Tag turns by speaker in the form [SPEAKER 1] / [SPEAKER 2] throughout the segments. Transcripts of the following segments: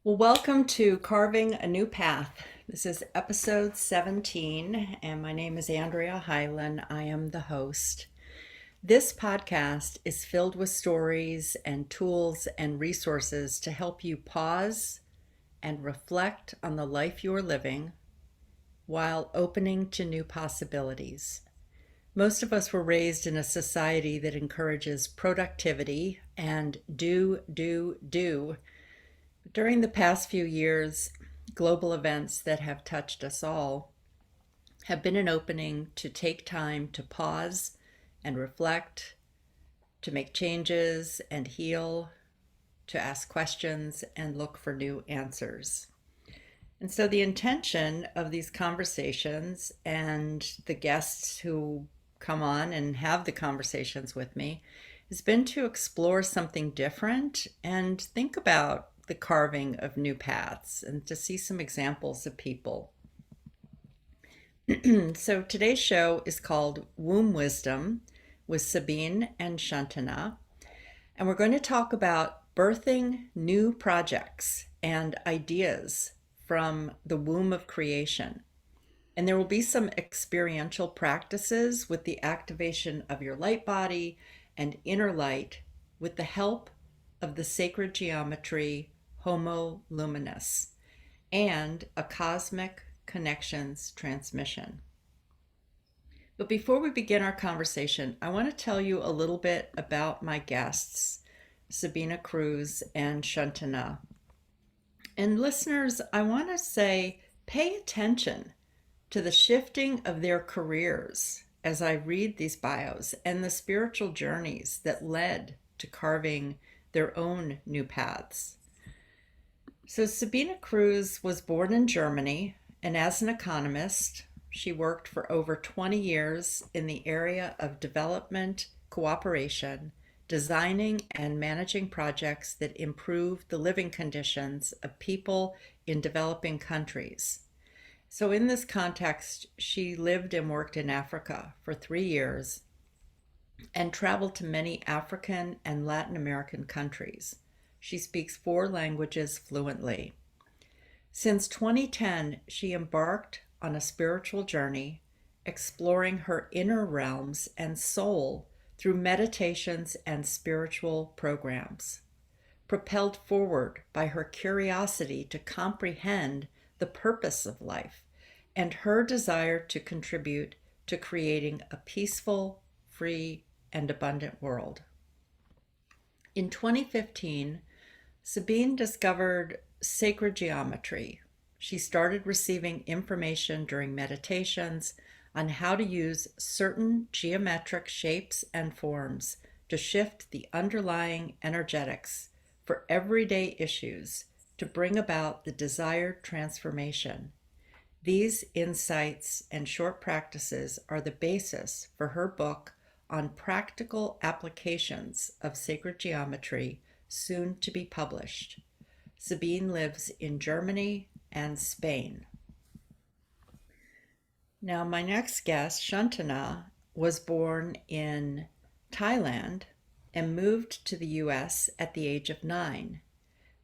[SPEAKER 1] Well, welcome to Carving a New Path. This is episode 17, and my name is Andrea Hylen. I am the host. This podcast is filled with stories and tools and resources to help you pause and reflect on the life you're living while opening to new possibilities. Most of us were raised in a society that encourages productivity and do. During the past few years, global events that have touched us all have been an opening to take time to pause and reflect, to make changes and heal, to ask questions and look for new answers. And so, the intention of these conversations and the guests who come on and have the conversations with me has been to explore something different and think about the carving of new paths and to see some examples of people. So today's show is called Womb Wisdom with Sabine and Shuntena. And we're going to talk about birthing new projects and ideas from the womb of creation. And there will be some experiential practices with the activation of your light body and inner light with the help of the sacred geometry Homo Luminus and a cosmic connections transmission. But before we begin our conversation, I want to tell you a little bit about my guests, Sabine Kruse and Shuntena. And listeners, I want to say pay attention to the shifting of their careers as I read these bios and the spiritual journeys that led to carving their own new paths. So Sabine Kruse was born in Germany, and as an economist, she worked for over 20 years in the area of development cooperation, designing and managing projects that improve the living conditions of people in developing countries. So in this context, she lived and worked in Africa for 3 years and traveled to many African and Latin American countries. She speaks 4 languages fluently. Since 2010, she embarked on a spiritual journey, exploring her inner realms and soul through meditations and spiritual programs. Propelled forward by her curiosity to comprehend the purpose of life and her desire to contribute to creating a peaceful, free, and abundant world. In 2015, Sabine discovered sacred geometry. She started receiving information during meditations on how to use certain geometric shapes and forms to shift the underlying energetics for everyday issues to bring about the desired transformation. These insights and short practices are the basis for her book on practical applications of sacred geometry, soon to be published. Sabine lives in Germany and Spain. Now, my next guest, Shuntena, was born in Thailand and moved to the US at the age of 9.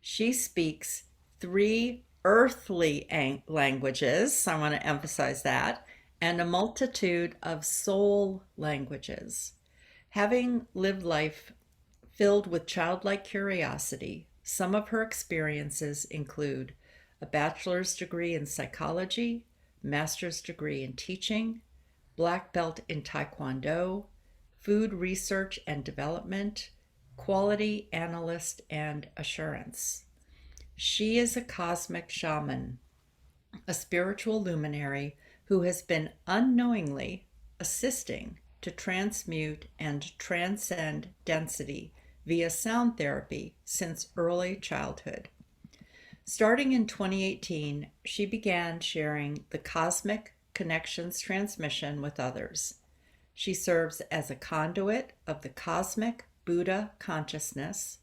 [SPEAKER 1] She speaks 3 earthly languages, I want to emphasize that, and a multitude of soul languages. Having lived life filled with childlike curiosity, some of her experiences include a bachelor's degree in psychology, master's degree in teaching, black belt in taekwondo, food research and development, quality analyst, and assurance. She is a cosmic shaman, a spiritual luminary who has been unknowingly assisting to transmute and transcend density via sound therapy since early childhood. Starting in 2018, she began sharing the cosmic connections transmission with others. She serves as a conduit of the cosmic Buddha consciousness.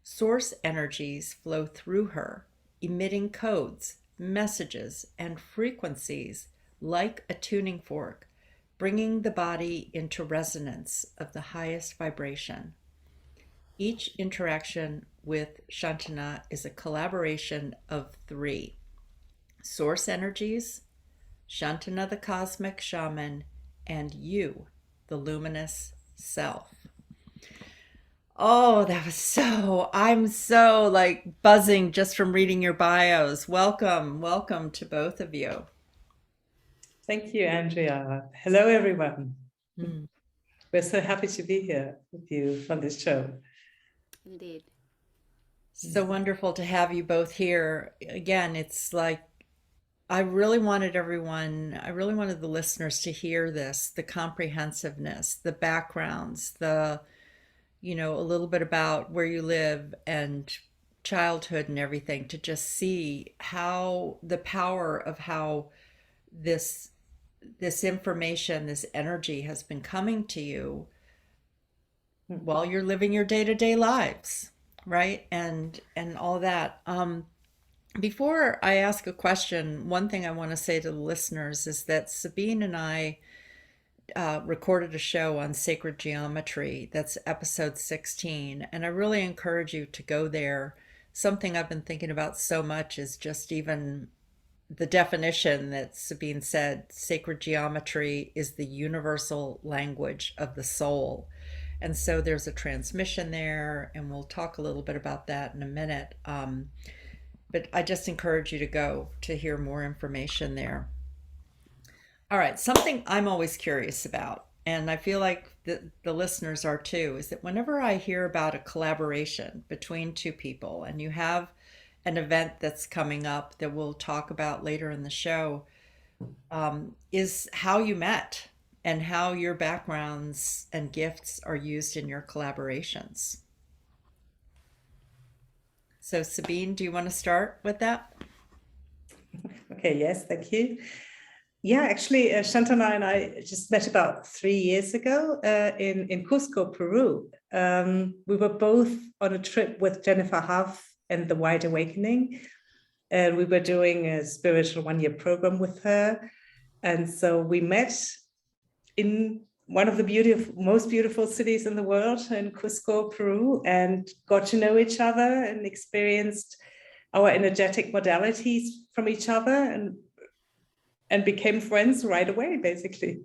[SPEAKER 1] Source energies flow through her, emitting codes, messages, and frequencies like a tuning fork, bringing the body into resonance of the highest vibration. Each interaction with Shuntena is a collaboration of three: source energies, Shuntena the cosmic shaman, and you, the luminous self. Oh, I'm so like buzzing just from reading your bios. Welcome, welcome to both of you.
[SPEAKER 2] Thank you, Andrea. Hello, everyone.
[SPEAKER 1] Hmm.
[SPEAKER 2] We're so happy to be here with you on this show.
[SPEAKER 3] Indeed.
[SPEAKER 1] So wonderful to have you both here. Again, it's like I really wanted the listeners to hear this, the comprehensiveness, the backgrounds, a little bit about where you live and childhood and everything, to just see how the power of how this this information, this energy has been coming to you while you're living your day-to-day lives, right? And all that. Before I ask a question, one thing I want to say to the listeners is that Sabine and I recorded a show on sacred geometry. That's episode 16. And I really encourage you to go there. Something I've been thinking about so much is just even the definition that Sabine said: sacred geometry is the universal language of the soul. And so there's a transmission there, and we'll talk a little bit about that in a minute. But I just encourage you to go to hear more information there. All right, something I'm always curious about, and I feel like the listeners are too, is that whenever I hear about a collaboration between two people, and you have an event that's coming up that we'll talk about later in the show, is how you met and how your backgrounds and gifts are used in your collaborations. So, Sabine, do you want to start with that?
[SPEAKER 2] Okay, yes, thank you. Yeah, actually, Shantana and I just met about 3 years ago in Cusco, Peru. We were both on a trip with Jennifer Huff and the Wide Awakening, and we were doing a spiritual one-year program with her. And so we met in one of the most beautiful cities in the world, in Cusco, Peru, and got to know each other and experienced our energetic modalities from each other, and became friends right away, basically.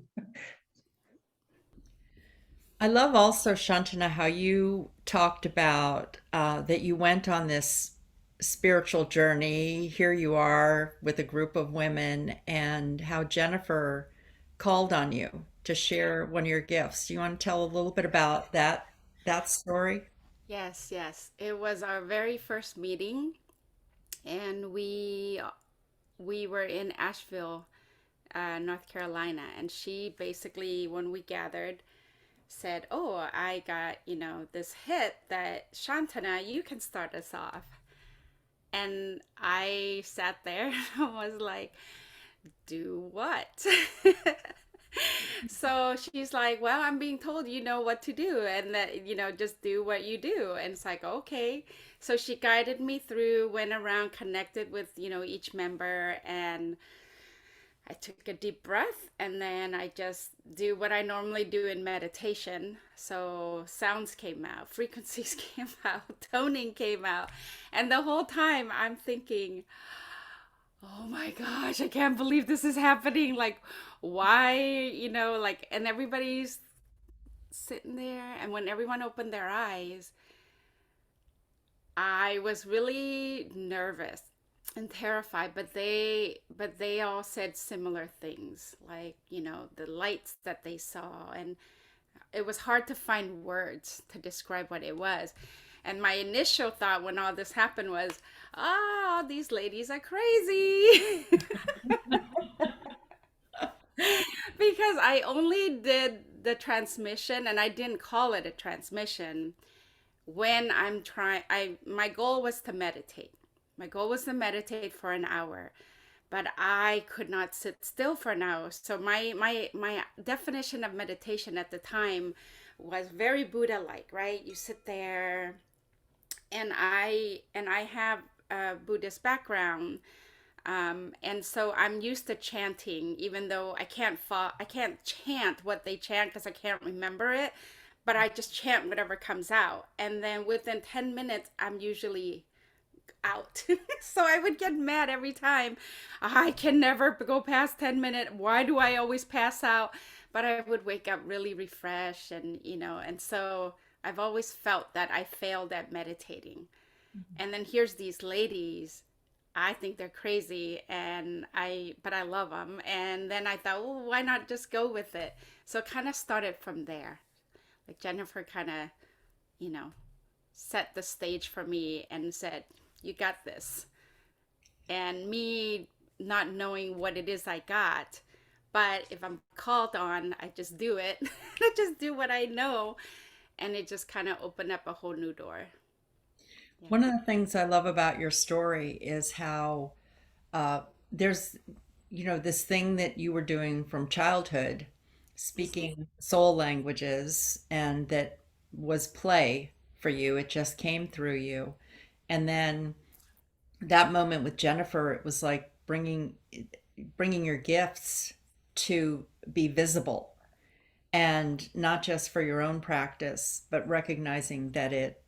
[SPEAKER 1] I love also, Shantana, how you talked about that you went on this spiritual journey. Here you are with a group of women, and how Jennifer called on you to share one of your gifts. Do you want to tell a little bit about that story?
[SPEAKER 3] Yes, yes. It was our very first meeting, and we were in Asheville, North Carolina, and she basically, when we gathered, said, "Oh, I got this hit that Shantana, you can start us off." And I sat there and was like, "Do what?" So she's like, "Well, I'm being told you know what to do, and that just do what you do." And it's like, okay. So she guided me through, went around, connected with each member, and I took a deep breath, and then I just do what I normally do in meditation. So sounds came out, frequencies came out, toning came out, and the whole time I'm thinking, oh my gosh, I can't believe this is happening. Like, why, like, and everybody's sitting there. And when everyone opened their eyes, I was really nervous and terrified, but they all said similar things, like, the lights that they saw. And it was hard to find words to describe what it was. And my initial thought when all this happened was, these ladies are crazy. Because I only did the transmission, and I didn't call it a transmission. When I'm trying, my goal was to meditate. My goal was to meditate for an hour, but I could not sit still for an hour. So my definition of meditation at the time was very Buddha-like, right? You sit there, and I have a Buddhist background, and so I'm used to chanting, even though I can't chant what they chant because I can't remember it. but I just chant whatever comes out. And then within 10 minutes, I'm usually out. So I would get mad every time. I can never go past 10 minutes. Why do I always pass out? But I would wake up really refreshed and, and so I've always felt that I failed at meditating. And then here's these ladies. I think they're crazy but I love them. And then I thought, well, why not just go with it? So it kind of started from there. Like Jennifer kind of, you know, set the stage for me and said, you got this. And me not knowing what it is I got, but if I'm called on, I just do it. I just do what I know. And it just kind of opened up a whole new door. Yeah.
[SPEAKER 1] One of the things I love about your story is how uh, there's, this thing that you were doing from childhood, speaking soul languages, and that was play for you. It just came through you. And then that moment with Jennifer, it was like bringing your gifts to be visible, and not just for your own practice, but recognizing that it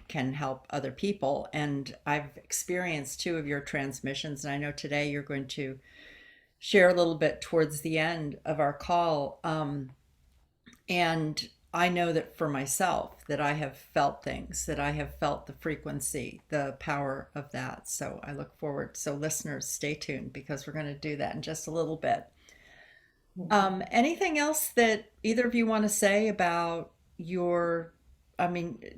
[SPEAKER 1] can help other people. And I've experienced two of your transmissions, and I know today you're going to share a little bit towards the end of our call. And I know that for myself, that I have felt things, that I have felt the frequency, the power of that. So I look forward. So listeners, stay tuned, because we're going to do that in just a little bit. Anything else that either of you want to say about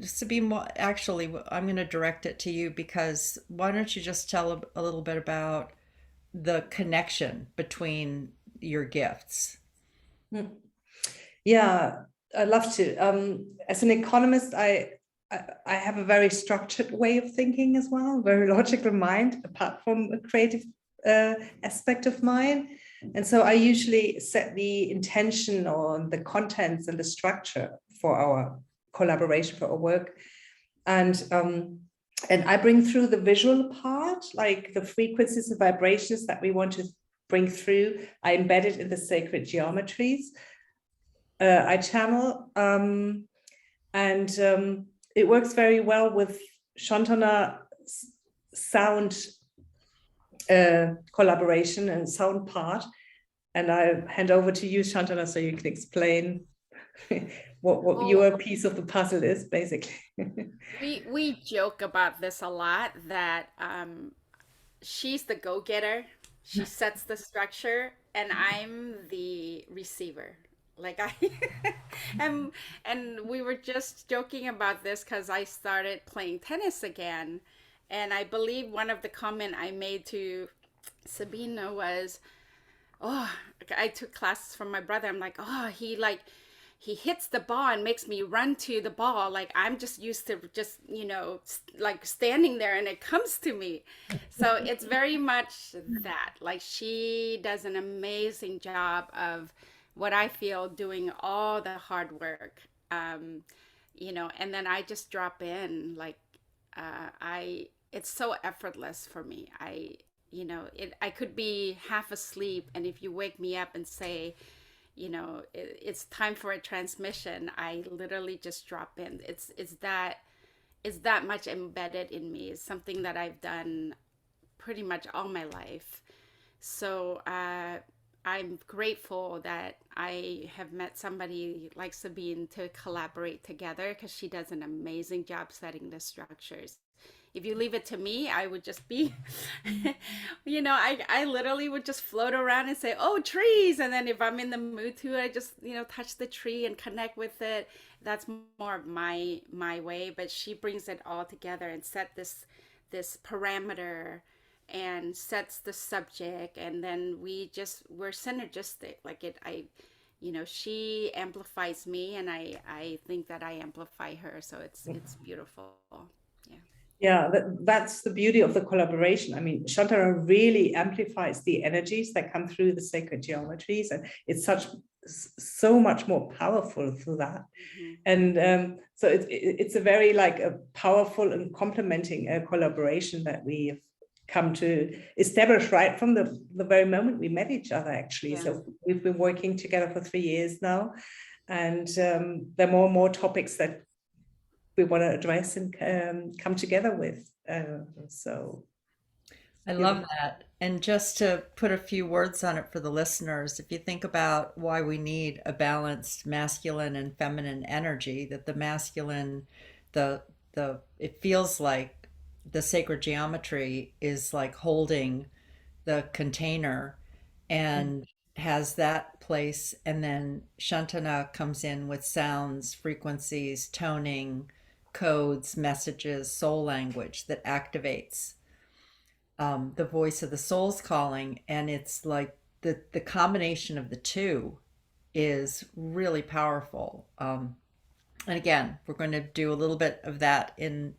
[SPEAKER 1] Sabine, actually, I'm going to direct it to you, because why don't you just tell a little bit about the connection between your gifts?
[SPEAKER 2] Yeah, I'd love to. As an economist, I have a very structured way of thinking as well, very logical mind, apart from a creative aspect of mine. And so I usually set the intention on the contents and the structure for our collaboration, for our work. And I bring through the visual part, like the frequencies and vibrations that we want to bring through. I embed it in the sacred geometries. I channel, and it works very well with Shuntena sound collaboration and sound part. And I hand over to you, Shuntena, so you can explain what your piece of the puzzle is, basically.
[SPEAKER 3] we joke about this a lot, that she's the go-getter. She sets the structure, and I'm the receiver. Like and we were just joking about this because I started playing tennis again. And I believe one of the comment I made to Sabine was, oh, I took classes from my brother. I'm like, oh, he hits the ball and makes me run to the ball. Like I'm just used to just, like standing there and it comes to me. So it's very much that. Like she does an amazing job of what I feel doing all the hard work. And then I just drop in, like it's so effortless for me. I could be half asleep, and if you wake me up and say, it's time for a transmission, I literally just drop in. It's that much embedded in me. It's something that I've done pretty much all my life. So I'm grateful that I have met somebody like Sabine to collaborate together, because she does an amazing job setting the structures. If you leave it to me, I would just be, I literally would just float around and say, oh, trees. And then if I'm in the mood to, I just, touch the tree and connect with it. That's more of my way. But she brings it all together and set this parameter and sets the subject. And then we're synergistic. Like she amplifies me, and I think that I amplify her. So it's beautiful. Yeah.
[SPEAKER 2] Yeah, that's the beauty of the collaboration. I mean, Shuntena really amplifies the energies that come through the sacred geometries, and it's so much more powerful through that. Mm-hmm. And so it's a very a powerful and complementing collaboration that we've come to establish right from the very moment we met each other, actually. Yeah. So we've been working together for 3 years now. And there are more and more topics that we want to address and come together with. So
[SPEAKER 1] I love that. And just to put a few words on it for the listeners, if you think about why we need a balanced masculine and feminine energy, that the masculine, the it feels like the sacred geometry is like holding the container and has that place, and then Shantana comes in with sounds, frequencies, toning, codes, messages, soul language that activates the voice of the soul's calling. And it's like the combination of the two is really powerful. And again, we're going to do a little bit of that in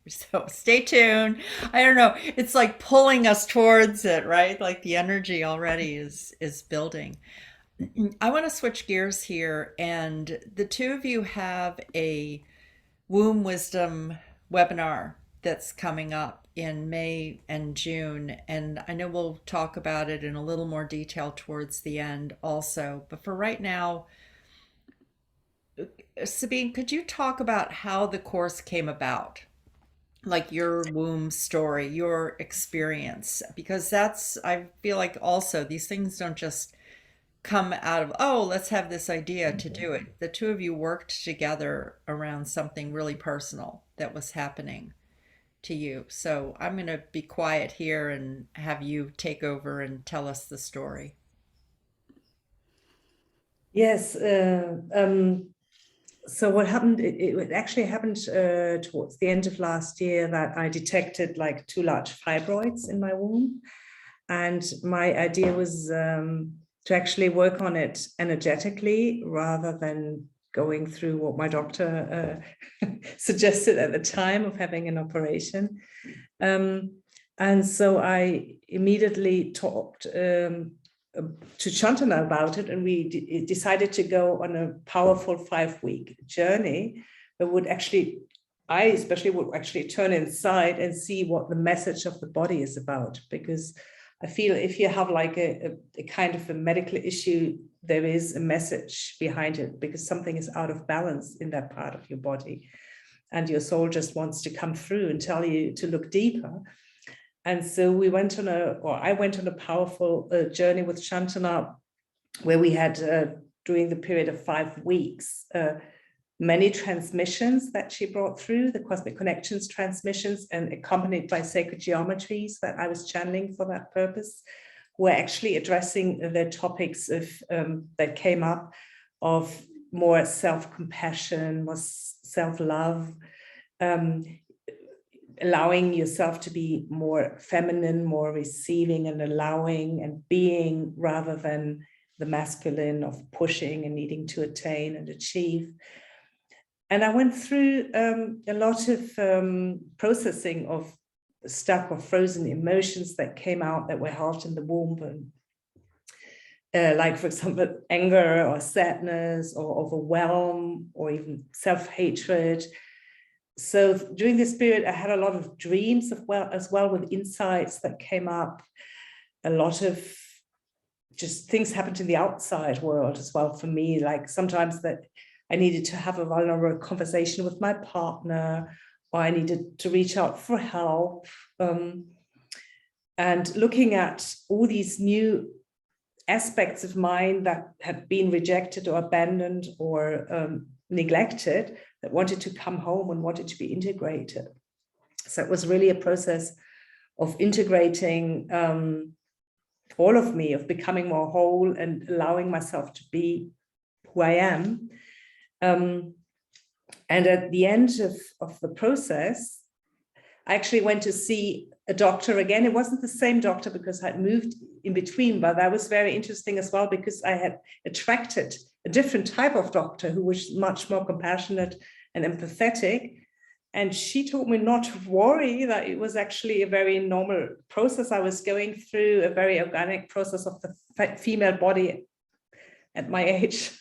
[SPEAKER 1] so stay tuned. I don't know, it's like pulling us towards it, right? Like the energy already is building. I want to switch gears here, and the two of you have a womb wisdom webinar that's coming up in May and June. And I know we'll talk about it in a little more detail towards the end also. But for right now, Sabine, could you talk about how the course came about? Like your womb story, your experience, because that's, I feel like also these things don't just come out of, oh, let's have this idea to do it. The two of you worked together around something really personal that was happening to you. So I'm going to be quiet here and have you take over and tell us the story.
[SPEAKER 2] Yes. So what happened, it actually happened towards the end of last year that I detected like 2 large fibroids in my womb. And my idea was to actually work on it energetically rather than going through what my doctor suggested at the time of having an operation. And so I immediately talked to Shuntena about it, and we decided to go on a powerful 5-week journey that would actually, I especially would actually turn inside and see what the message of the body is about. Because I feel if you have like a kind of a medical issue, there is a message behind it, because something is out of balance in that part of your body. And your soul just wants to come through and tell you to look deeper. And so I went on a powerful journey with Shuntena, where we had, during the period of 5 weeks, many transmissions that she brought through, the cosmic connections transmissions, and accompanied by sacred geometries that I was channeling for that purpose, were actually addressing the topics of that came up of more self-compassion, more self-love, allowing yourself to be more feminine, more receiving and allowing and being, rather than the masculine of pushing and needing to attain and achieve. And I went through a lot of processing of stuck or frozen emotions that came out that were held in the womb. And, like, for example, anger or sadness or overwhelm or even self-hatred. So during this period, I had a lot of dreams as well with insights that came up. A lot of just things happened in the outside world as well for me. Like sometimes that I needed to have a vulnerable conversation with my partner, or I needed to reach out for help. And looking at all these new aspects of mine that had been rejected or abandoned or neglected, that wanted to come home and wanted to be integrated. So it was really a process of integrating all of me, of becoming more whole and allowing myself to be who I am. And at the end of the process, I actually went to see a doctor again. It wasn't the same doctor because I'd moved in between, but that was very interesting as well, because I had attracted a different type of doctor who was much more compassionate and empathetic. And she told me not to worry, that it was actually a very normal process I was going through, a very organic process of the female body at my age.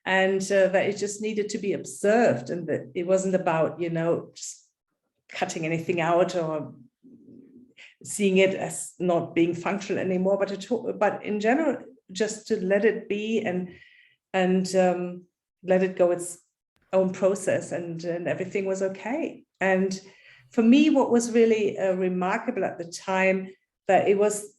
[SPEAKER 2] And that it just needed to be observed, and that it wasn't about, just cutting anything out or seeing it as not being functional anymore, but in general, just to let it be and and let it go its own process, and everything was okay. And for me, what was really remarkable at the time, that it was,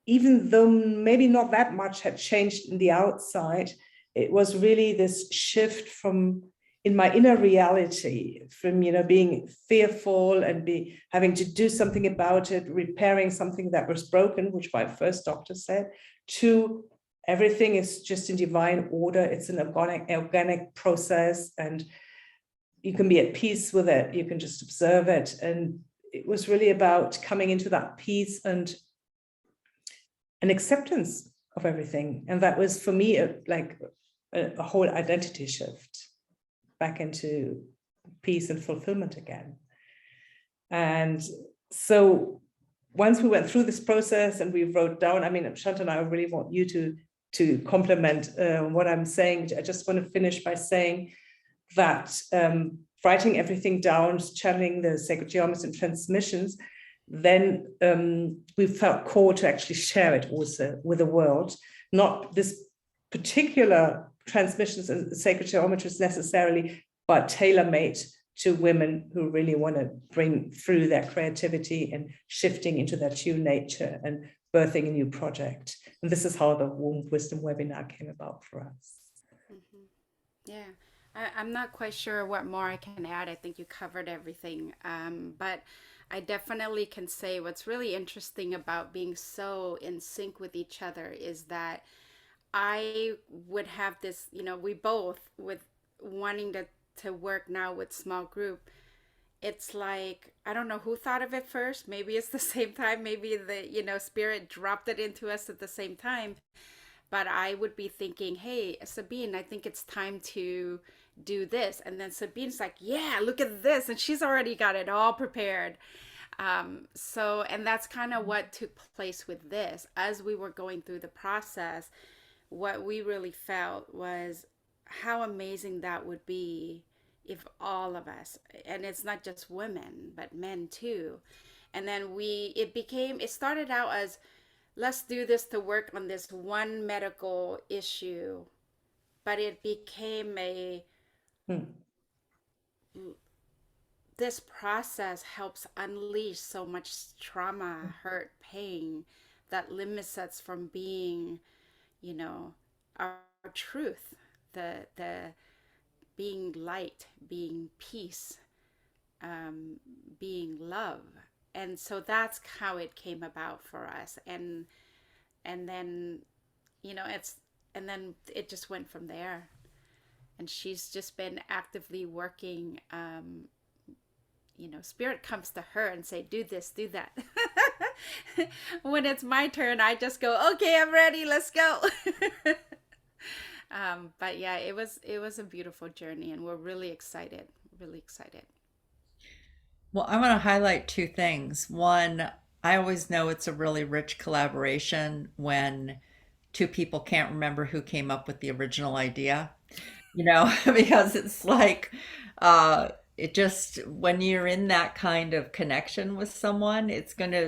[SPEAKER 2] even though maybe not that much had changed in the outside, it was really this shift from, in my inner reality, from being fearful and having to do something about it, repairing something that was broken, which my first doctor said, to everything is just in divine order. It's an organic process, and you can be at peace with it. You can just observe it. And it was really about coming into that peace and an acceptance of everything. And that was for me a whole identity shift back into peace and fulfillment again. And so once we went through this process and we wrote down, I mean, Shuntena, I really want you to complement what I'm saying. I just want to finish by saying that writing everything down, channeling the sacred geometry and transmissions, then we felt called to actually share it also with the world. Not this particular transmissions and sacred geometries necessarily, but tailor-made to women who really want to bring through their creativity and shifting into their true nature and birthing a new project. And this is how the Womb Wisdom webinar came about for us.
[SPEAKER 3] Mm-hmm. Yeah. I'm not quite sure what more I can add. I think you covered everything. But I definitely can say what's really interesting about being so in sync with each other is that I would have this, we both, with wanting to work now with small group, it's like, I don't know who thought of it first. Maybe it's the same time. Maybe the, spirit dropped it into us at the same time. But I would be thinking, hey, Sabine, I think it's time to do this. And then Sabine's like, yeah, look at this. And she's already got it all prepared. And that's kind of what took place with this. As we were going through the process, what we really felt was how amazing that would be if all of us, and it's not just women, but men too. And then it started out as, let's do this to work on this one medical issue, but it became this process helps unleash so much trauma, hurt, pain that limits us from being, our truth, the being light, being peace, being love. And so that's how it came about for us. And then and then it just went from there. And she's just been actively working. Spirit comes to her and say, do this, do that. When it's my turn, I just go, okay, I'm ready, let's go. But yeah, it was a beautiful journey, and we're really excited, really excited.
[SPEAKER 1] Well, I want to highlight two things. One, I always know it's a really rich collaboration when two people can't remember who came up with the original idea, because it's like, it just, when you're in that kind of connection with someone,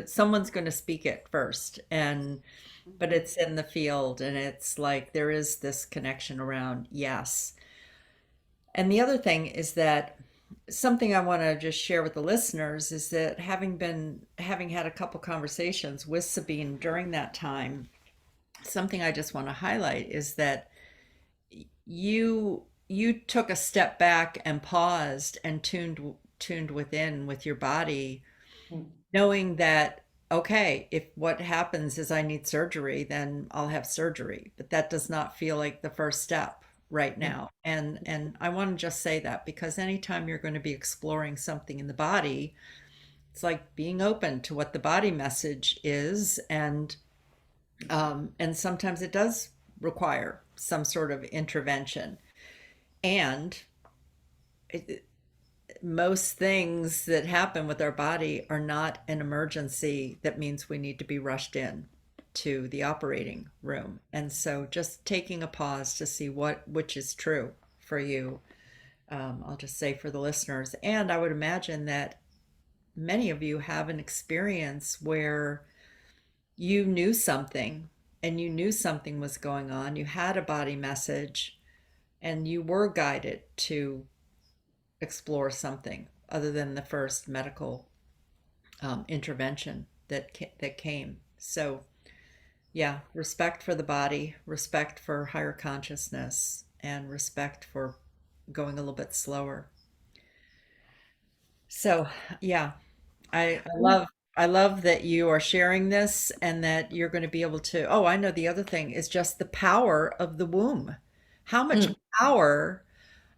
[SPEAKER 1] someone's gonna speak it first. But it's in the field, and it's like there is this connection around yes. And the other thing is that something I want to just share with the listeners is that having had a couple conversations with Sabine during that time, something I just want to highlight is that you took a step back and paused and tuned within with your body, knowing that, okay, if what happens is I need surgery, then I'll have surgery, but that does not feel like the first step right now. And I want to just say that, because anytime you're going to be exploring something in the body, it's like being open to what the body message is, and sometimes it does require some sort of intervention. And most things that happen with our body are not an emergency that means we need to be rushed in to the operating room. And so just taking a pause to see which is true for you. I'll just say for the listeners, and I would imagine that many of you have an experience where you knew something and you knew something was going on, you had a body message, and you were guided to explore something other than the first medical intervention that came. So yeah, respect for the body, respect for higher consciousness, and respect for going a little bit slower. So yeah, I love that you are sharing this and that you're going to be able to. Oh, I know the other thing is just the power of the womb. How much
[SPEAKER 2] Mm.
[SPEAKER 1] power,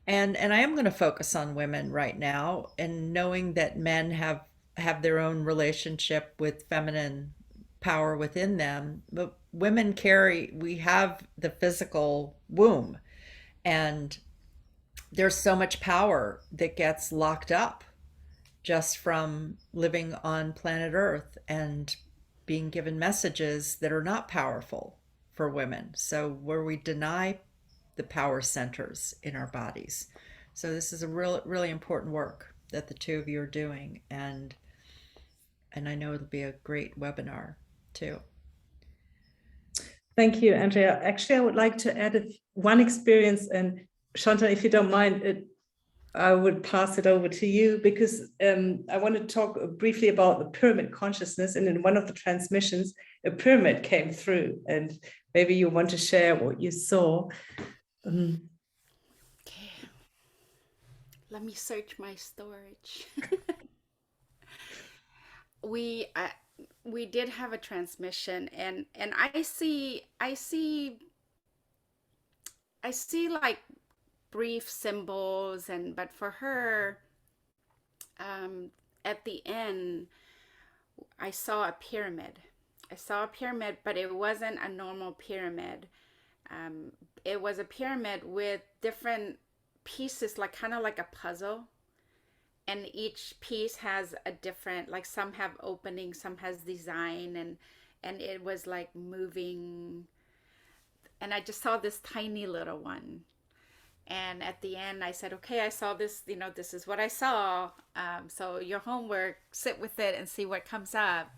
[SPEAKER 1] and I am going to focus on women right now, and knowing that men have their own relationship with feminine power within them, but women we have the physical womb, and there's so much power that gets locked up just from living on planet Earth and being given messages that are not powerful for women. So, where we deny the power centers in our bodies. So, this is a really important work that the two of you are doing. And I know it'll be a great webinar too.
[SPEAKER 2] Thank you, Andrea. Actually, I would like to add one experience, and Shantana, if you don't mind, I would pass it over to you because I want to talk briefly about the pyramid consciousness. And in one of the transmissions, a pyramid came through, and maybe you want to share what you saw.
[SPEAKER 3] Okay, let me search my storage. we uh, we did have a transmission, and I see like brief symbols, and but for her, at the end, I saw a pyramid. I saw a pyramid, but it wasn't a normal pyramid. Um, it was a pyramid with different pieces, like kind of like a puzzle, and each piece has a different, like some have opening, some has design, and it was like moving. And I just saw this tiny little one. And at the end, I said, okay, I saw this, this is what I saw. So your homework, sit with it and see what comes up.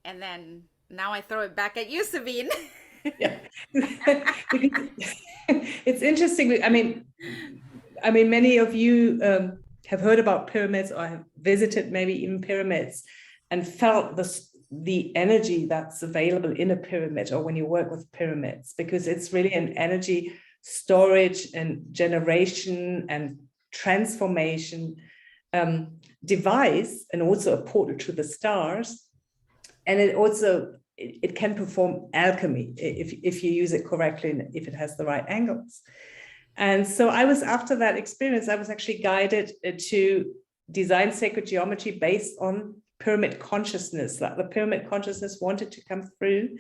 [SPEAKER 3] And then now I throw it back at you, Sabine.
[SPEAKER 2] Yeah, it's interesting. Many of you have heard about pyramids or have visited maybe even pyramids and felt the energy that's available in a pyramid, or when you work with pyramids, because it's really an energy storage and generation and transformation device, and also a portal to the stars. And it can perform alchemy if you use it correctly and if it has the right angles. And so after that experience, I was actually guided to design sacred geometry based on pyramid consciousness. Like the pyramid consciousness wanted to come through.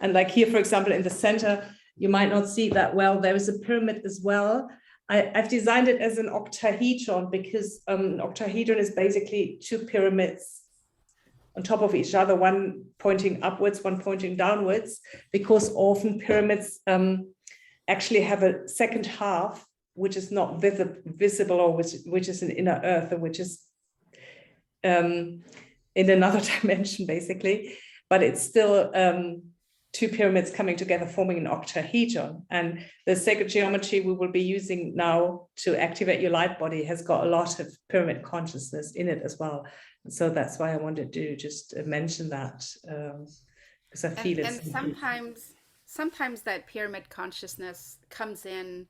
[SPEAKER 2] And like here, for example, in the center, you might not see that well, there is a pyramid as well. I've designed it as an octahedron because an octahedron is basically two pyramids on top of each other, one pointing upwards, one pointing downwards, because often pyramids actually have a second half, which is not visible, or which is an inner earth, and which is in another dimension, basically. But it's still two pyramids coming together, forming an octahedron. And the sacred geometry we will be using now to activate your light body has got a lot of pyramid consciousness in it as well. So that's why I wanted to just mention that, because I feel it's
[SPEAKER 3] and sometimes that pyramid consciousness comes in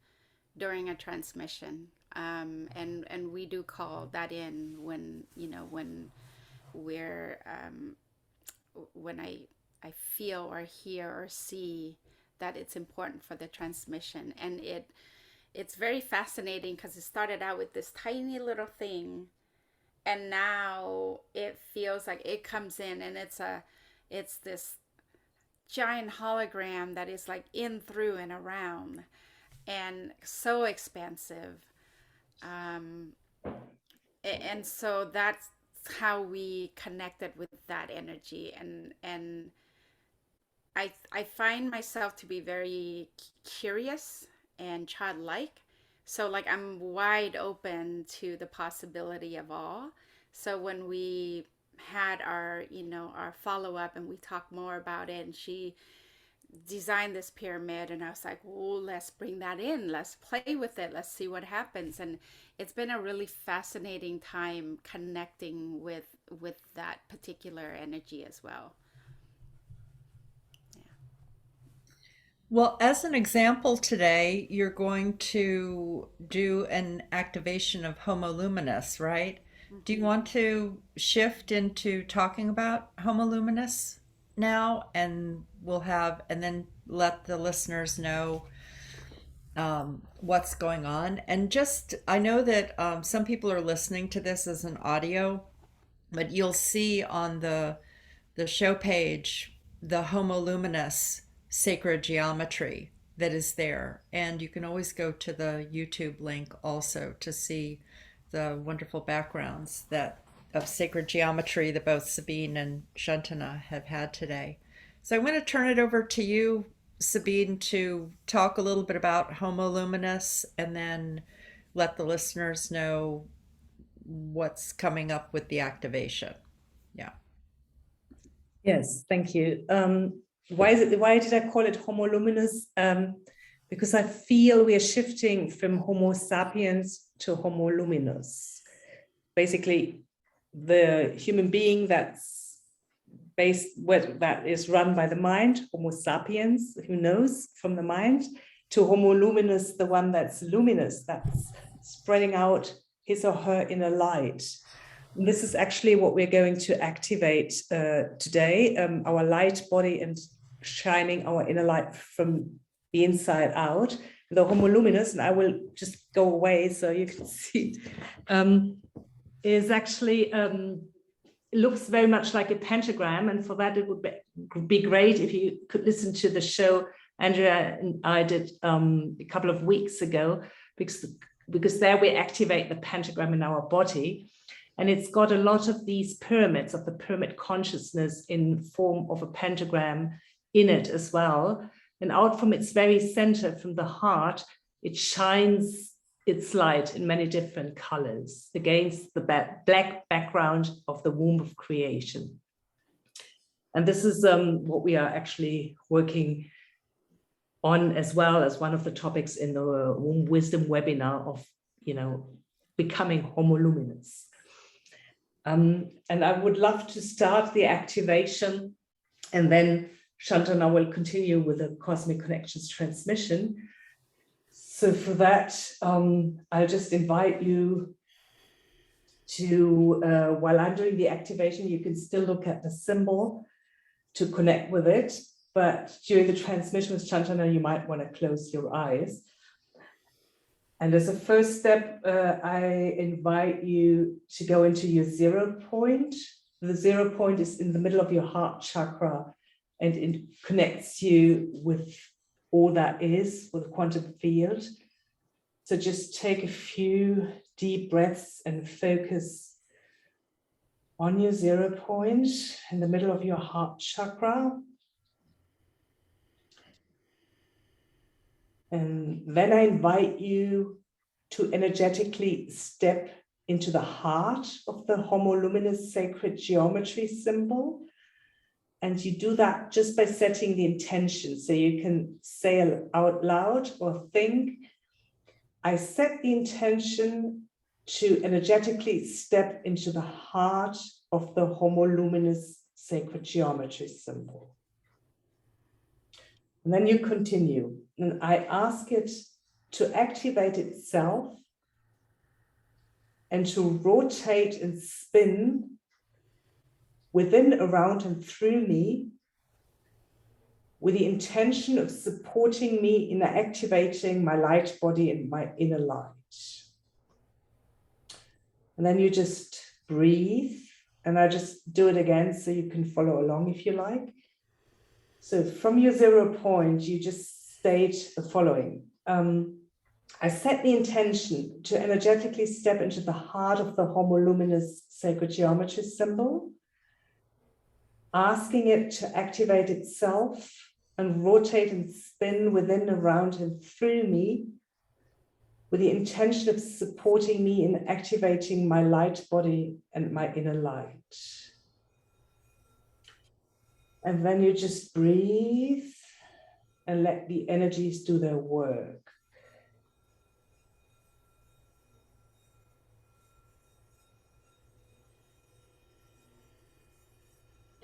[SPEAKER 3] during a transmission, and we do call that in when we're when I feel or hear or see that it's important for the transmission. And it's very fascinating because it started out with this tiny little thing, and now it feels like it comes in, and it's this giant hologram that is like in, through, and around, and so expansive. um and so that's how we connected with that energy. And I find myself to be very curious and childlike. So like I'm wide open to the possibility of all. So when we had our our follow up and we talked more about it, and she designed this pyramid, and I was like, well, let's bring that in, let's play with it, let's see what happens. And it's been a really fascinating time connecting with that particular energy as well.
[SPEAKER 1] Well, as an example today, you're going to do an activation of Homo Luminus, right? Do you
[SPEAKER 3] Mm-hmm.
[SPEAKER 1] want to shift into talking about Homo Luminus now? And and then let the listeners know what's going on. And just, I know that some people are listening to this as an audio, but you'll see on the show page the Homo Luminus sacred geometry that is there. And you can always go to the YouTube link also to see the wonderful backgrounds that of sacred geometry that both Sabine and Shuntena have had today. So I'm going to turn it over to you, Sabine, to talk a little bit about Homo Luminus and then let the listeners know what's coming up with the activation. Yeah.
[SPEAKER 2] Yes, thank you. Why did I call it Homo Luminus? Because I feel we are shifting from Homo sapiens to Homo Luminus. Basically, the human being that is run by the mind, Homo sapiens, who knows from the mind, to Homo Luminus, the one that's luminous, that's spreading out his or her inner light. And this is actually what we're going to activate today, our light body and shining our inner light from the inside out. The Homo Luminus, and I will just go away so you can see, is actually, it looks very much like a pentagram. And for that, it would be great if you could listen to the show Andrea and I did a couple of weeks ago, because there we activate the pentagram in our body. And it's got a lot of these pyramids of the pyramid consciousness in form of a pentagram in it as well. And out from its very center, from the heart, it shines its light in many different colors against the black background of the womb of creation. And this is what we are actually working on, as well as one of the topics in the Womb Wisdom webinar of, becoming Homo Luminous. And I would love to start the activation, and then Shuntena will continue with the Cosmic Connections transmission. So for that, I'll just invite you to, while I'm doing the activation, you can still look at the symbol to connect with it. But during the transmission with Shuntena, you might want to close your eyes. And as a first step, I invite you to go into your 0 point. The 0 point is in the middle of your heart chakra, and it connects you with all that is, with the quantum field. So just take a few deep breaths and focus on your 0 point in the middle of your heart chakra. And then I invite you to energetically step into the heart of the Homo Luminous sacred geometry symbol. And you do that just by setting the intention. So you can say out loud or think, I set the intention to energetically step into the heart of the Homo Luminous sacred geometry symbol. And then you continue. And I ask it to activate itself and to rotate and spin within, around, and through me with the intention of supporting me in activating my light body and my inner light. And then you just breathe, and I just do it again so you can follow along if you like. So from your 0 point, you just state the following. I set the intention to energetically step into the heart of the Homo Luminous sacred geometry symbol, asking it to activate itself and rotate and spin within, around, and through me with the intention of supporting me in activating my light body and my inner light. And then you just breathe and let the energies do their work.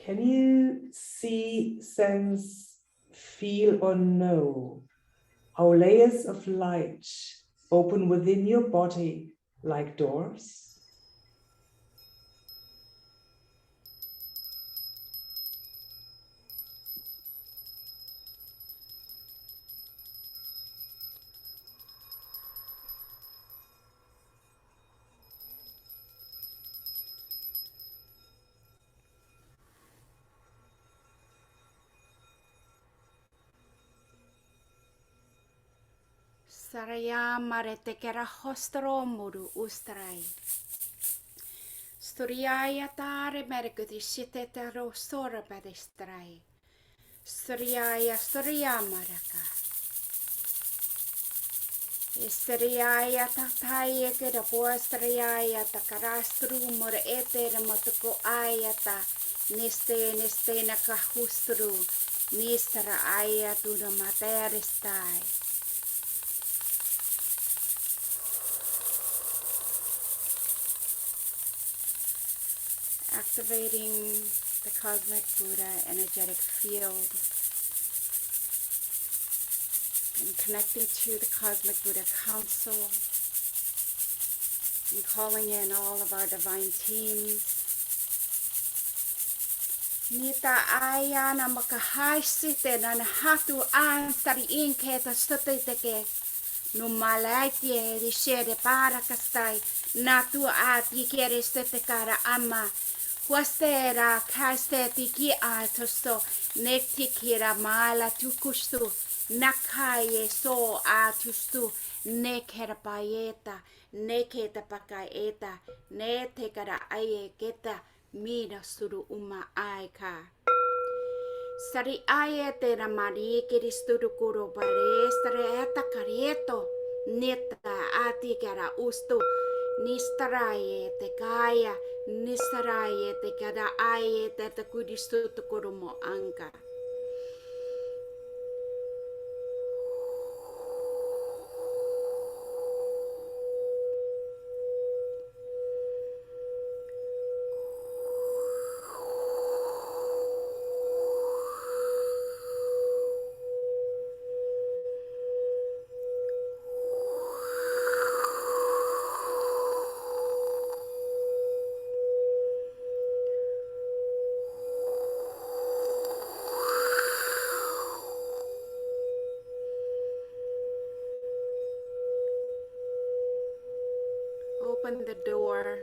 [SPEAKER 2] Can you see, sense, feel, or know how layers of light open within your body like doors?
[SPEAKER 3] Saraya marete kera hostro muru ustarai. Storiaya tare merkuti sitetero sora padestrai. Storiaya maraka. Storiaya tataya kera postriaya takarastru mur etere matuko ayata. Neste na kahustru. Nistara ayatu na materestai. Activating the cosmic Buddha energetic field and connecting to the cosmic Buddha council and calling in all of our divine teams. Nita aya na makahaisite na hatu an tariin keta stotiteke no malaitie di shere para kastai natu ati kere stetekara ama Huastera kasteti atosto nektikira mala tukustu nakaye so atustu nekera paeta neketa pakaeta netekara aye keta mina suru uma aika sari aye tera mari kiristuru kuro bare streta karieto neta ati kara ustu Nistaraye te kaya, nistaraye te kada aye te te kudistu te kurumo angka. Open the door.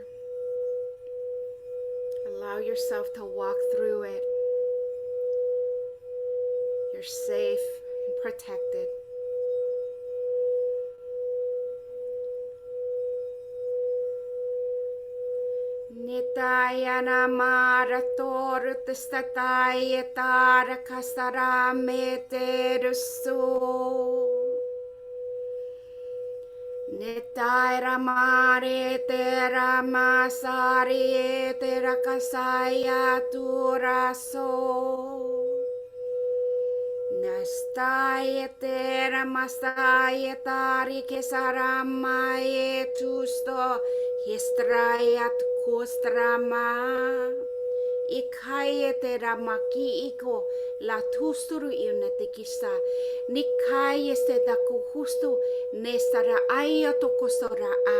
[SPEAKER 3] Allow yourself to walk through it. You're safe and protected. Nitaya namara toru testataya tara kasara meterusu. Nitai ramare te ramasari te rakasaya turaso. Nastaya te ramasaya tari kesaramaye tusto histrayat kustrama. Ikaye te ramaki iko la tusturu irne te kisa. Nikaye se daku hustu nestara aya tokosora a.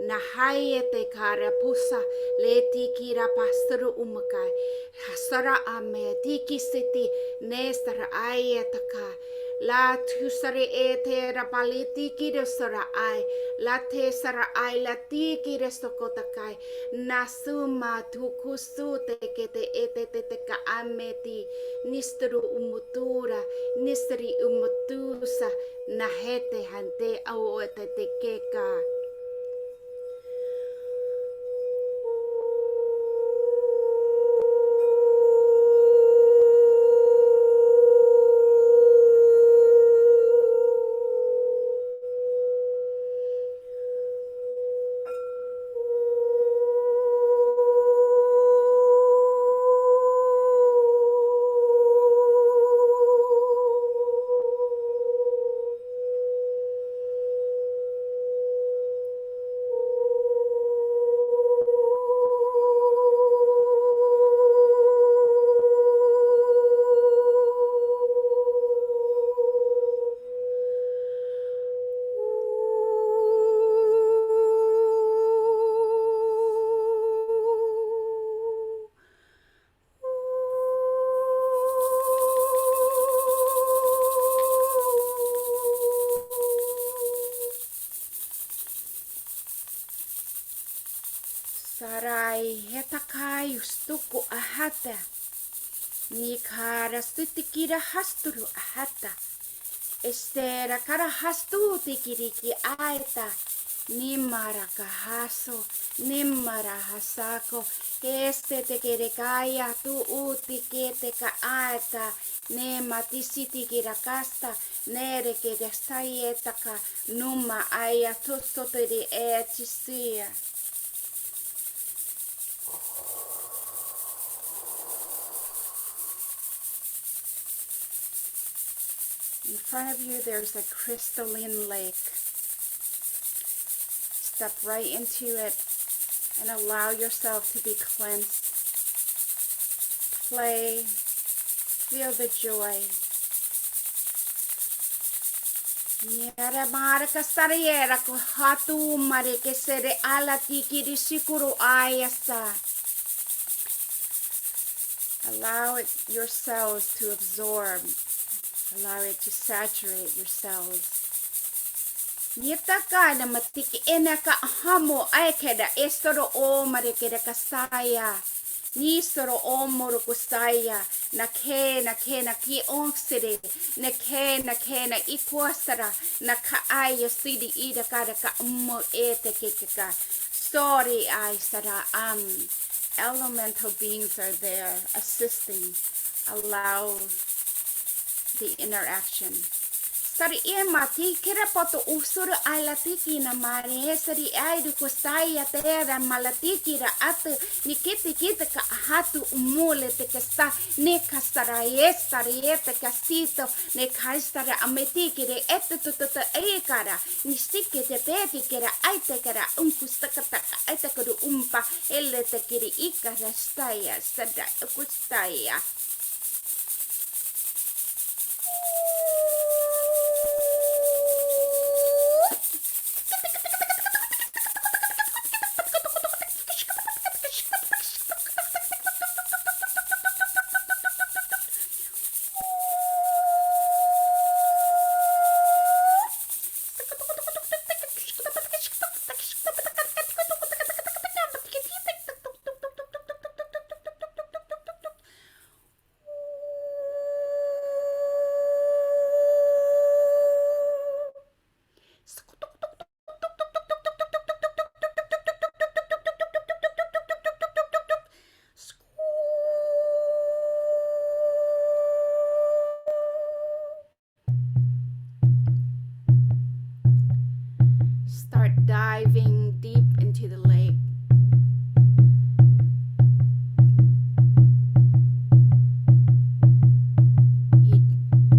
[SPEAKER 3] Nahaye te kara pusa le tikira pasturu umakai. Hasara ame tiki siti nestara aya taka. La tusare e te rapaliti kirosara ai. La te sara ai la tiki restokotakai. Nasuma tukusu te kete ete te ka ameti. Nistru umutura. Nistri umutusa. Nahete hante au ete te keka. ai hetakai stuku ahata. Nikara stutikira hasturu ahata. Estera kara hastu tikiriki aita. Nimara kahaso, nimara hasako. Este te kerekaya tu uti kete ka aita. Ne matisiti kirakasta. Nere kerekstayetaka. Numa aya tusotiri etisia. In front of you, there's a crystalline lake. Step right into it and allow yourself to be cleansed. Play, feel the joy. Nyara maraka stariera ko hatu mareke sere ala tikiri sikuru ayasa. Allow it, your cells to absorb. Allow it to saturate your cells. Nitaka na matiki enaka hamo aikeda estoro o marekeda kastaya. Nisoro o morokustaya. Na ki ongsere. Na ikwasara. Na aya sidi ida kada ka umo ete kekeka. Sorry I sara elemental beings are there assisting. Allow the interaction. Stari mati kira poto usuru alatiki na mare sari aidu kostaya tera malatiki ra atu nikiti kita ka hatu umule te kasta ne kastara estari ete kastito ne kastara ametiki re ete tututa ekara nistiki te peti kira aite kara unkustaka aite kuru umpa elle te kiri ikara staya sada kustaya. Start diving deep into the lake.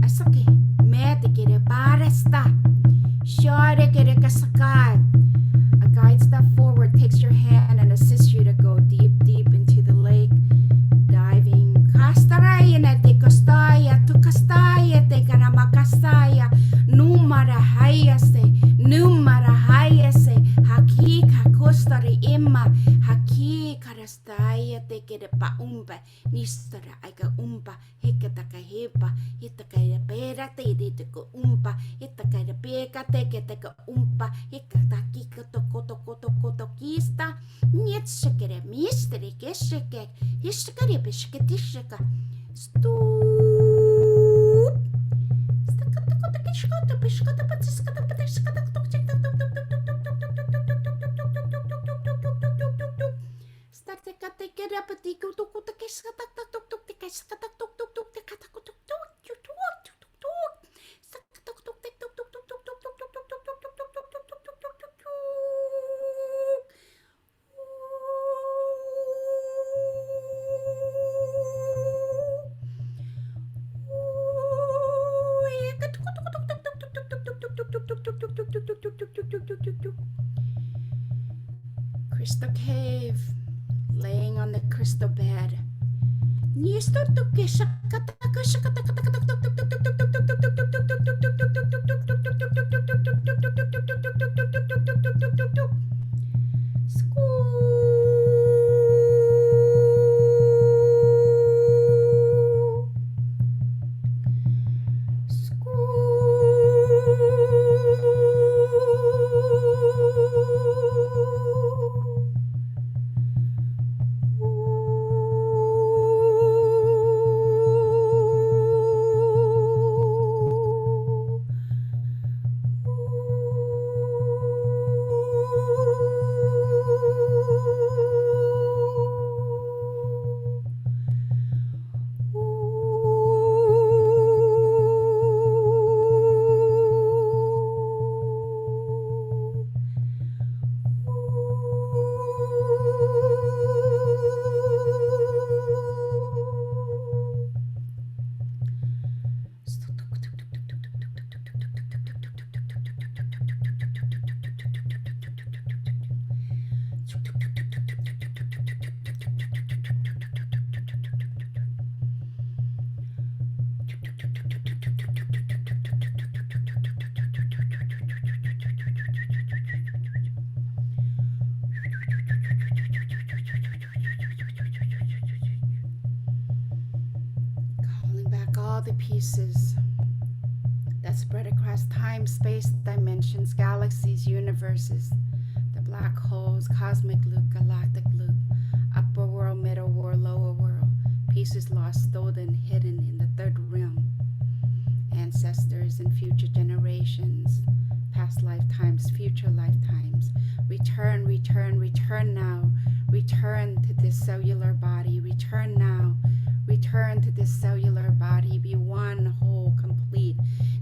[SPEAKER 3] Asake, mete kere baresta. Shore kere kasakai. A guide step forward takes your hand and assists you to go deep into the lake. Diving. Kastaraya na te kostaya, tu kastaya te karamakastaya. Numara hayase. Numara hayase haki kakostari imma haki karastaya teke de pa umpa nistara aika umpa hekataka hepa hitaka de pera te de ko umpa hitaka de peka teke umpa hekataki koto kista nietsekere misteri kesheke hiskare besketishka stu Crystal cave, laying on the crystal bed. all the pieces that spread across time, space, dimensions, galaxies, universes, the black holes, cosmic loop, galactic loop, upper world, middle world, lower world, pieces lost, stolen, hidden in the third realm, ancestors and future generations, past lifetimes, future lifetimes. Return, return, return now. Return to this cellular body. Return now. Return to this cellular body. Be one, whole, complete.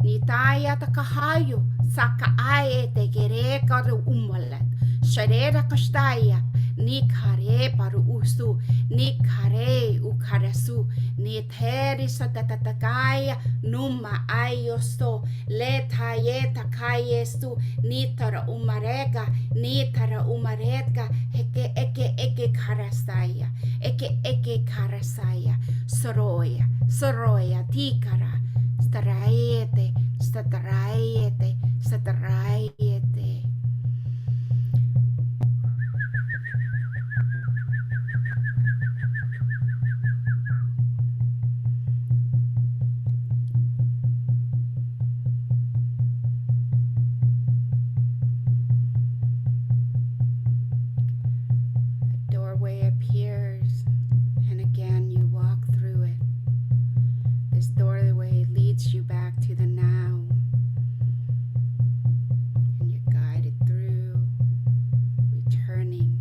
[SPEAKER 3] Nitaya takahayo, sakaaye te gere karu umalet. Sharera kastaya, ni kare paru usu, ni kare ukarasu, ni teri satatakaya, numa ayosto, letaye takayestu, ni tara umarega, ni tara umarega, eke karasaya, eke karasaya, soroya, tikara, statarayete. A doorway appears, and again you walk through it. This doorway leads you back to the now, and you're guided through, returning.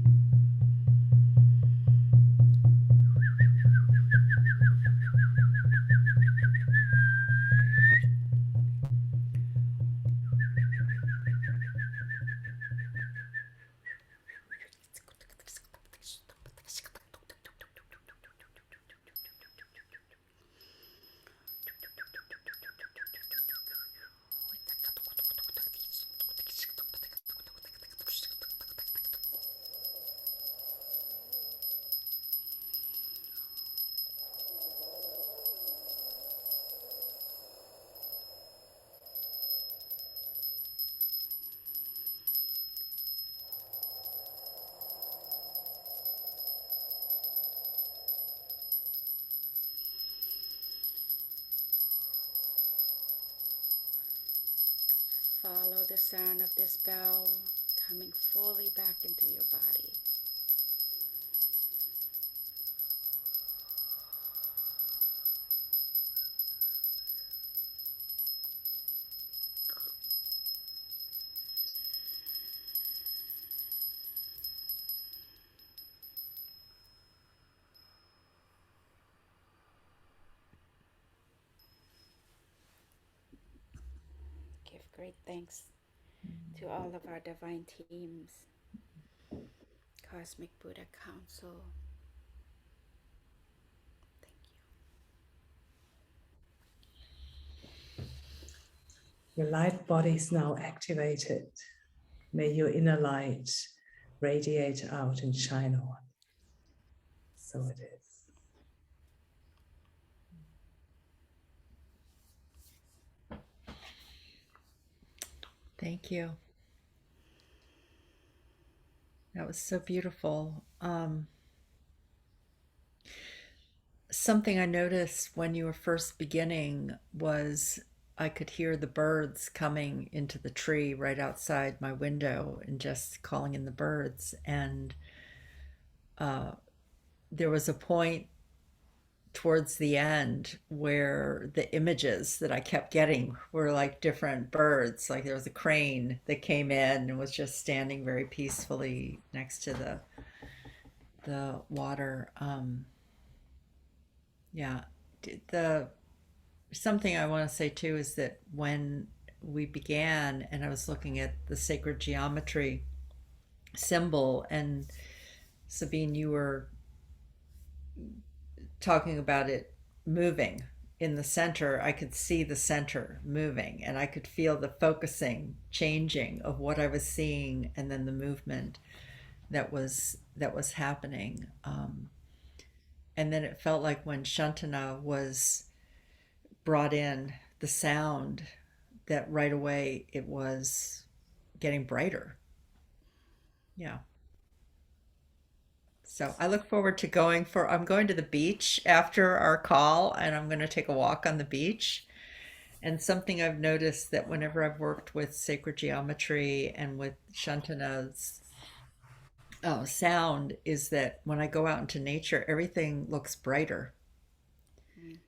[SPEAKER 3] Follow the sound of this bell coming fully back into your body. Give great thanks to all of our divine teams, Cosmic Buddha Council. Thank you.
[SPEAKER 2] Your light body is now activated. May your inner light radiate out and shine on. So it is.
[SPEAKER 1] Thank you. That was so beautiful. Something I noticed when you were first beginning was I could hear the birds coming into the tree right outside my window and just calling in the birds. And there was a point towards the end where the images that I kept getting were like different birds. Like there was a crane that came in and was just standing very peacefully next to the water. Yeah, the something I want to say too is that when we began and I was looking at the sacred geometry symbol, and Sabine, you were talking about it moving in the center, I could see the center moving and I could feel the focusing changing of what I was seeing, and then the movement that was happening. And then it felt like when Shuntena was brought in, the sound, that right away it was getting brighter. Yeah. So I look forward to I'm going to the beach after our call, and I'm going to take a walk on the beach. And something I've noticed that whenever I've worked with sacred geometry and with Shantanas sound is that when I go out into nature, everything looks brighter.
[SPEAKER 3] Mm.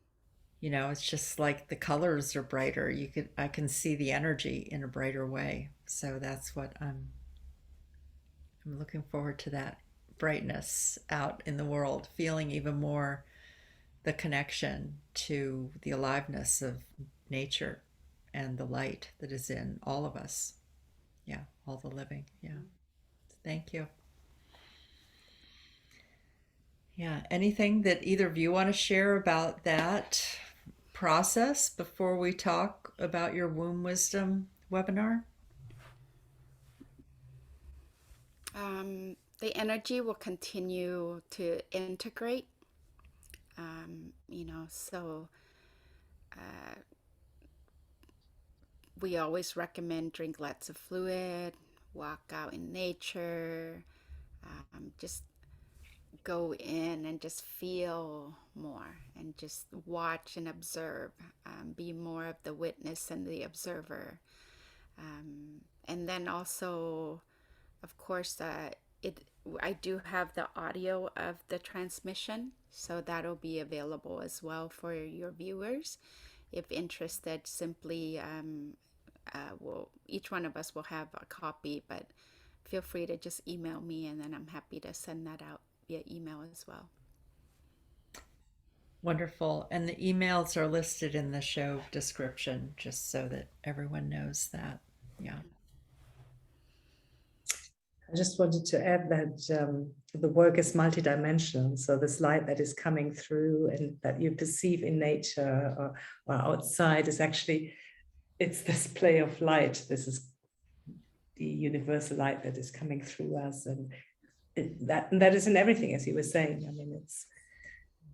[SPEAKER 1] You know, it's just like the colors are brighter. I can see the energy in a brighter way. So that's what I'm looking forward to, that brightness out in the world, feeling even more the connection to the aliveness of nature and the light that is in all of us. Yeah, all the living. Yeah. Thank you. Yeah. Anything that either of you want to share about that process before we talk about your womb wisdom webinar?
[SPEAKER 3] The energy will continue to integrate, so we always recommend drink lots of fluid, walk out in nature, just go in and just feel more and just watch and observe, be more of the witness and the observer. And then also, of course, I do have the audio of the transmission, so that'll be available as well for your viewers. If interested, simply each one of us will have a copy, but feel free to just email me, and then I'm happy to send that out via email as well.
[SPEAKER 1] Wonderful. And the emails are listed in the show description, just so that everyone knows that. Yeah.
[SPEAKER 2] I just wanted to add that the work is multidimensional. So this light that is coming through and that you perceive in nature or outside is actually, it's this play of light. This is the universal light that is coming through us. And that is in everything, as you were saying. I mean, it's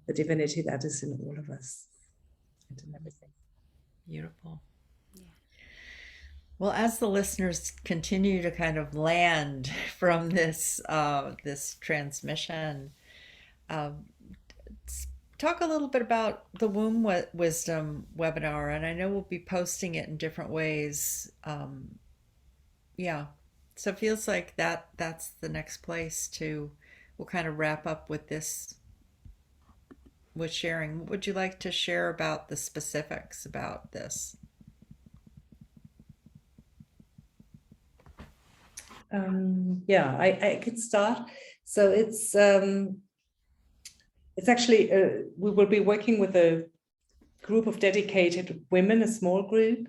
[SPEAKER 2] the divinity that is in all of us and in everything.
[SPEAKER 1] Beautiful. Well, as the listeners continue to kind of land from this this transmission, talk a little bit about the Womb Wisdom webinar, and I know we'll be posting it in different ways. Yeah, so it feels like that's the next place we'll kind of wrap up with this, with sharing. What would you like to share about the specifics about this?
[SPEAKER 2] I could start. So it's actually, we will be working with a group of dedicated women, a small group,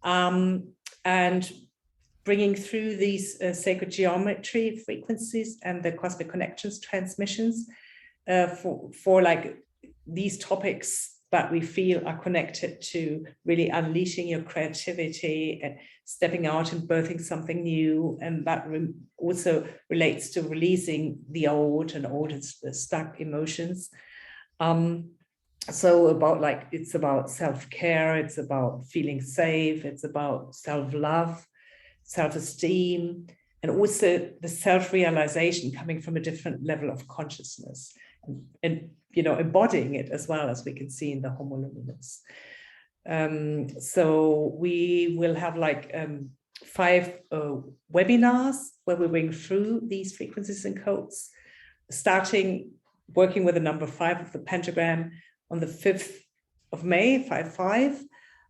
[SPEAKER 2] and bringing through these sacred geometry frequencies and the cosmic connections transmissions for like these topics that we feel are connected to really unleashing your creativity and stepping out and birthing something new. And that also relates to releasing the old and stuck emotions. So it's about self-care, it's about feeling safe, it's about self-love, self-esteem, and also the self-realization coming from a different level of consciousness and embodying it as well, as we can see in the Homo Luminus. So we will have 5 webinars where we bring through these frequencies and codes, starting working with the number 5 of the pentagram on the 5th of May, 5/5.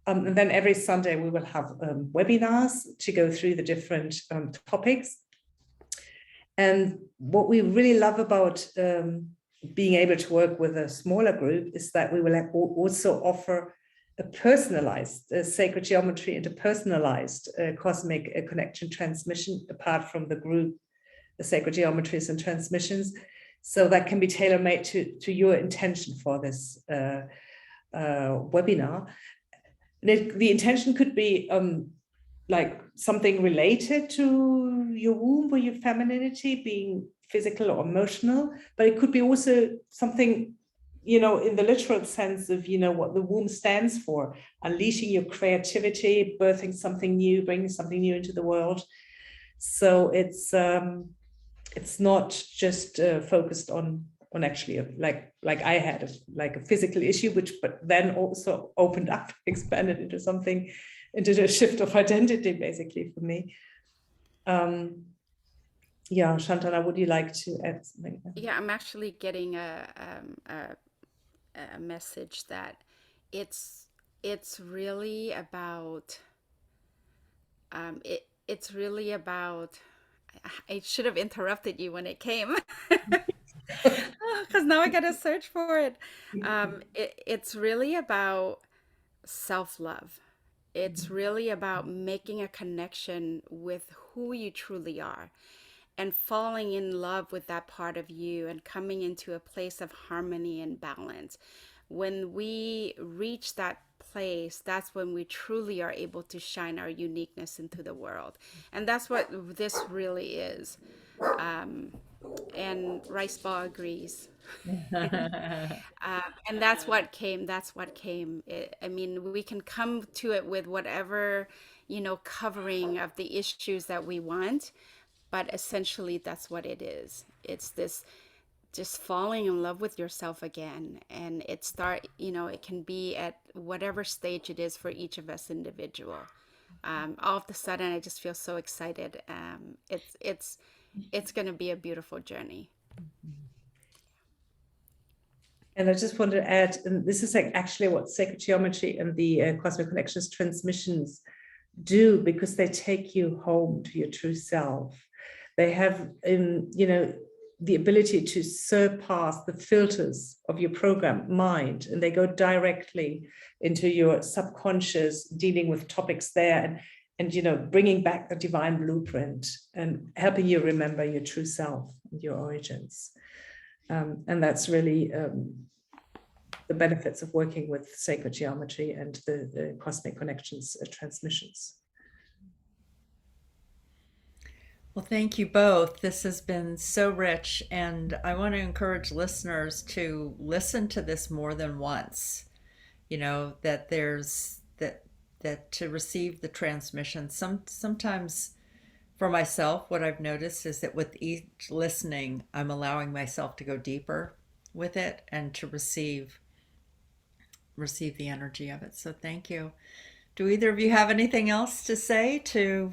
[SPEAKER 2] And then every Sunday we will have webinars to go through the different topics. And what we really love about being able to work with a smaller group is that we will also offer a personalized sacred geometry and a personalized cosmic connection transmission apart from the group, the sacred geometries and transmissions. So that can be tailor-made to your intention for this webinar. The intention could be like something related to your womb or your femininity, being physical or emotional, but it could be also something, in the literal sense of, what the womb stands for, unleashing your creativity, birthing something new, bringing something new into the world. So it's it's not just focused on actually like I had like a physical issue, which but then also opened up, expanded into something, into the shift of identity basically for me. Yeah, Shuntena, would you like to add something?
[SPEAKER 3] Yeah, I'm actually getting a message that it's it's really about it's really about I should have interrupted you when it came because now I gotta search for it. It's really about self-love. It's really about making a connection with who you truly are and falling in love with that part of you and coming into a place of harmony and balance. When we reach that place, that's when we truly are able to shine our uniqueness into the world. And that's what this really is. And Rice Ball agrees. And that's what came. That's what came. I mean, we can come to it with whatever, covering of the issues that we want, but essentially that's what it is. It's this just falling in love with yourself again, and it can be at whatever stage it is for each of us individual. All of a sudden I just feel so excited. It's going to be a beautiful journey.
[SPEAKER 2] And I just want to add, and this is like actually what sacred geometry and the cosmic connections transmissions do, because they take you home to your true self. They have, the ability to surpass the filters of your program mind, and they go directly into your subconscious, dealing with topics there, and bringing back the divine blueprint and helping you remember your true self and your origins. And that's really the benefits of working with sacred geometry and the cosmic connections transmissions.
[SPEAKER 1] Well, thank you both. This has been so rich, and I want to encourage listeners to listen to this more than once. That there's that to receive the transmission. Sometimes for myself, what I've noticed is that with each listening, I'm allowing myself to go deeper with it and to receive the energy of it. So thank you. Do either of you have anything else to say to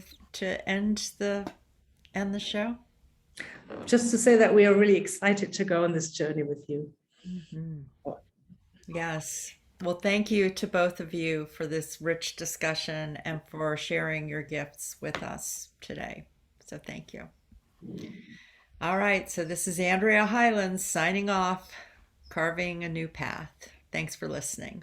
[SPEAKER 1] end the show?
[SPEAKER 2] Just to say that we are really excited to go on this journey with you.
[SPEAKER 1] Mm-hmm. Yes. Well, thank you to both of you for this rich discussion and for sharing your gifts with us today. So thank you. All right. So this is Andrea Hylen signing off, carving a new path. Thanks for listening.